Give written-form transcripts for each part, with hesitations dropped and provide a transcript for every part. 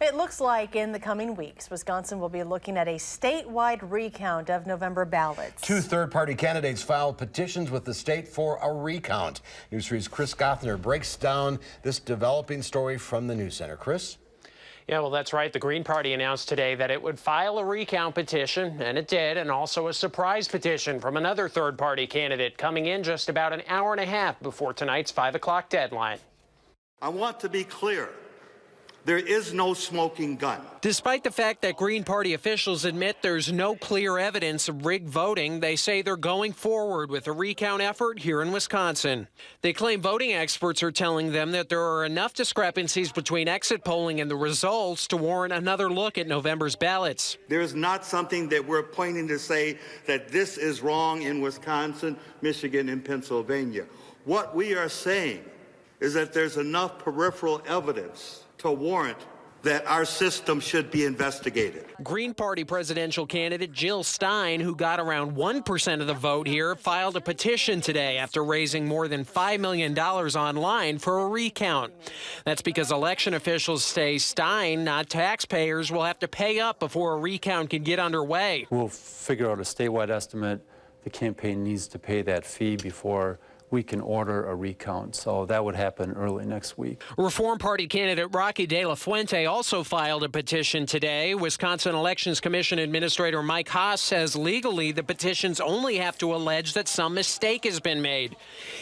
It looks like in the coming weeks, Wisconsin will be looking at a statewide recount of November ballots. 2 third-party candidates filed petitions with the state for a recount. News 3's Chris Gothner breaks down this developing story from the News Center. Chris? Yeah, well, that's right. The Green Party announced today that it would file a recount petition, and it did, and also a surprise petition from another third-party candidate coming in just about an hour and a half before tonight's 5 o'clock deadline. I want to be clear. There is no smoking gun. Despite the fact that Green Party officials admit there's no clear evidence of rigged voting, they say they're going forward with a recount effort here in Wisconsin. They claim voting experts are telling them that there are enough discrepancies between exit polling and the results to warrant another look at November's ballots. There is not something that we're pointing to say that this is wrong in Wisconsin, Michigan, and Pennsylvania. What we are saying is that there's enough peripheral evidence to warrant that our system should be investigated. Green Party presidential candidate Jill Stein, who got around 1% of the vote here, filed a petition today after raising more than $5 million online for a recount. That's because election officials say Stein, not taxpayers, will have to pay up before a recount can get underway. We'll figure out a statewide estimate. The campaign needs to pay that fee before we can order a recount, so that would happen early next week. Reform Party candidate Rocky De La Fuente also filed a petition today. Wisconsin Elections Commission Administrator Mike Haas says legally the petitions only have to allege that some mistake has been made.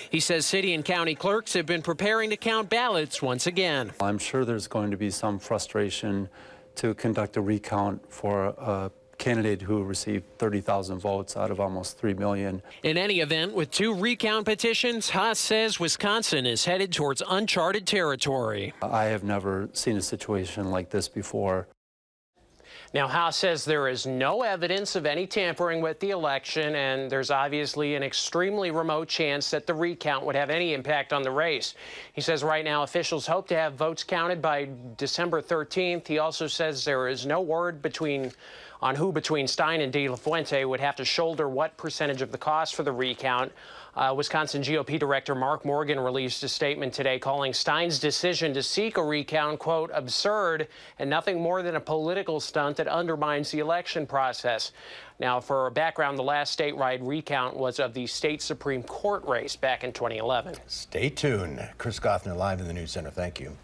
He says city and county clerks have been preparing to count ballots once again. I'm sure there's going to be some frustration to conduct a recount for a candidate who received 30,000 votes out of almost 3 million. In any event, with 2 recount petitions, Haas says Wisconsin is headed towards uncharted territory. I have never seen a situation like this before. Now, Haas says there is no evidence of any tampering with the election, and there's obviously an extremely remote chance that the recount would have any impact on the race. He says right now officials hope to have votes counted by December 13th. He also says there is no word on who between Stein and De La Fuente would have to shoulder what percentage of the cost for the recount. Wisconsin GOP Director Mark Morgan released a statement today calling Stein's decision to seek a recount, quote, absurd and nothing more than a political stunt that undermines the election process. Now, for background, the last statewide recount was of the state Supreme Court race back in 2011. Stay tuned. Chris Gothner live in the News Center. Thank you.